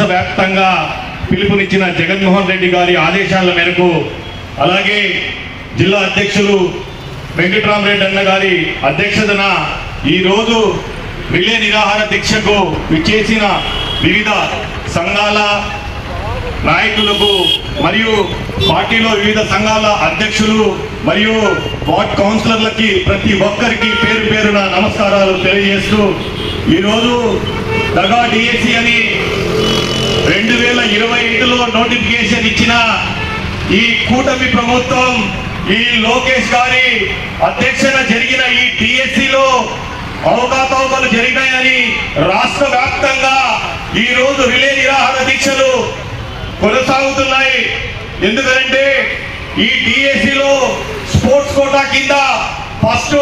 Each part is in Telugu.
రాష్ట్ర వ్యాప్తంగా పిలుపునిచ్చిన జగన్మోహన్ రెడ్డి గారి ఆదేశాల మేరకు, అలాగే జిల్లా అధ్యక్షులు వెంకట్రామరెడ్డి అన్న గారి అధ్యక్షతన ఈరోజు రిలే నిరాహార దీక్షకు విచ్చేసిన వివిధ సంఘాల నాయకులకు మరియు పార్టీలో వివిధ సంఘాల అధ్యక్షులు మరియు వార్డ్ కౌన్సిలర్లకి ప్రతి ఒక్కరికి పేరు పేరున నమస్కారాలు తెలియజేస్తూ, ఈరోజు దగా డిఎస్సి అని 2025లో నోటిఫికేషన్ ఇచ్చిన ఈ కూటమి ప్రభుత్వం, ఈ లోకేష్ గారి అధ్యక్షన జరిగిన ఈ డిఎస్సిలో అవకతవకలు జరిగాయని రాష్ట్ర వ్యాప్తంగా ఈరోజు రిలే నిరాహార దీక్షలు కొనసాగుతున్నాయి. ఎందుకంటే ఈ డిఎస్సిలో స్పోర్ట్స్ కోటా కింద ఫస్ట్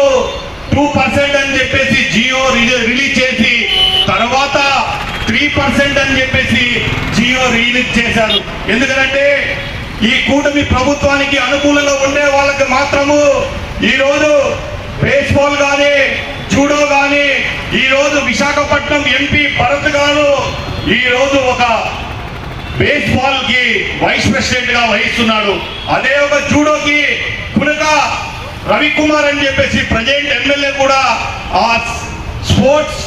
2% అని చెప్పేసి జియో రిలీజ్ చేసి, తర్వాత 3% అని చెప్పేసి జియో రిలీజ్ చేశారు. ఎందుకంటే ఈ కూటమి ప్రభుత్వానికి అనుకూలంగా ఉండే వాళ్ళకి మాత్రము ఈరోజు బేస్బాల్ కానీ జూడో కానీ, ఈరోజు విశాఖపట్నం ఎంపీ భరత్ గారు ఈరోజు ఒక బేస్బాల్ కి వైస్ ప్రెసిడెంట్ గా వహిస్తున్నాడు. అదే ఒక జూడోకి కునక రవికుమార్ అని చెప్పేసి ప్రజెంట్ ఎమ్మెల్యే కూడా ఆ స్పోర్ట్స్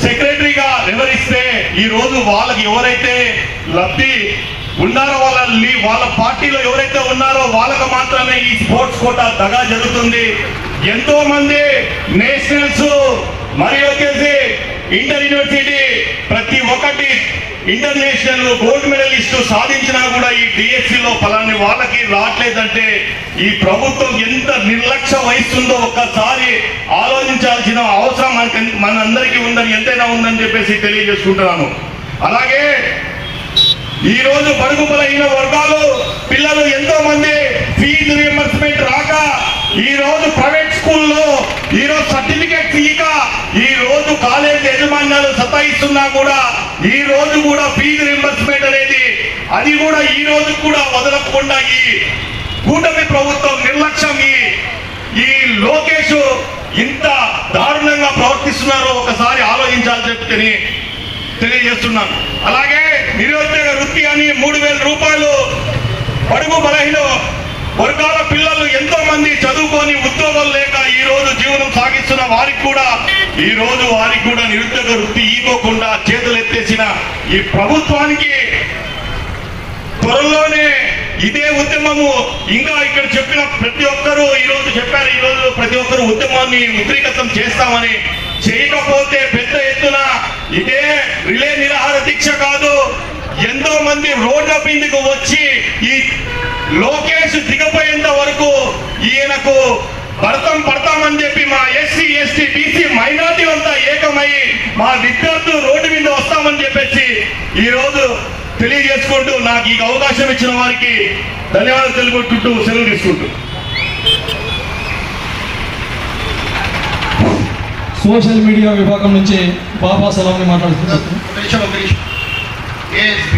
సెక్రటరీగా వ్యవహరిస్తే, ఈరోజు వాళ్ళకి ఎవరైతే లబ్ధి ఉన్నారో వాళ్ళ పార్టీలో ఎవరైతే ఉన్నారో వాళ్ళకు మాత్రమే ఈ స్పోర్ట్స్ కోటా దగా జరుగుతుంది. ఎంతో మంది నేషనల్స్ మరియు వచ్చేసి ఇంటర్ యూనివర్సిటీ ప్రతి ఒక్కటి ఇంటర్నేషనల్ గోల్డ్ మెడలిస్ట్ సాధించినా కూడా ఈ డిఎస్సిలో ఫలాన్ని వాళ్ళకి రావట్లేదంటే ఈ ప్రభుత్వం ఎంత నిర్లక్ష్యం వహిస్తుందో ఒక్కసారి ఆలోచించాల్సిన అవసరం మనందరికీ ఉందని, ఎంతైనా ఉందని చెప్పేసి తెలియజేసుకుంటున్నాను. అలాగే ఈరోజు బడుగు బలహీన వర్గాలు పిల్లలు ఎంతో మంది ఫీజు రియంబర్స్మెంట్ రాక ఈరోజు ప్రైవేట్ స్కూల్లో ఈరోజు సర్టిఫికేట్స్ ఇక ఈరోజు కాలేజ్ యజమాన్యాలు సతాయిస్తున్నా కూడా ఈ రోజు కూడా ఫీజు రియంబర్స్మెంట్ అనేది అది కూడా ఈ రోజు కూడా వదలకుండా ఈ కూటమి ప్రభుత్వం నిర్లక్ష్యం, ఈ లోకేష్ ఇంత దారుణంగా ప్రవర్తిస్తున్నారో ఒకసారి ఆలోచించాలని చెప్పి తెలియజేస్తున్నాను. అలాగే నిరుద్యోగ వృత్తి అని 3,000 రూపాయలు బడుగు బలహీన వర్గాల పిల్లలు ఎంతో మంది చదువుకొని ఉద్యోగాలు లేక ఈ రోజు జీవనం సాగిస్తున్న వారికి కూడా నిరుద్యోగ వృత్తి ఇవ్వకుండా చేతులు ఎత్తేసిన ఈ ప్రభుత్వానికి త్వరలోనే ఇదే ఉద్యమము ఇంకా ఇక్కడ చెప్పిన ప్రతి ఒక్కరూ ఈరోజు చెప్పారు, ఈరోజు ప్రతి ఒక్కరు ఉద్యమాన్ని ఉద్రిక్తం చేస్తామని. చేయకపోతే పెద్ద ఎత్తున ఇదే రిలే నిరాహార దీక్ష కాదు, ఎంతో మంది రోడ్ల మీదకు వచ్చి ఈ లోకేష్ దిగపోయేంత వరకు ఈయనకు భరతం పడతామని చెప్పి మా ఎస్సీ ఎస్టీ బీసీ మైనార్టీ అంతా ఏకమై మా విద్యార్థులు రోడ్డు మీద వస్తామని చెప్పేసి ఈరోజు తెలియజేసుకుంటూ నాకు ఈ అవకాశం ఇచ్చిన వారికి ధన్యవాదాలు తెలుపుకుంటూ సెలవు తీసుకుంటూ సోషల్ మీడియా విభాగం నుంచి బాబా సలాంని మాట్లాడుతున్నారు. ASB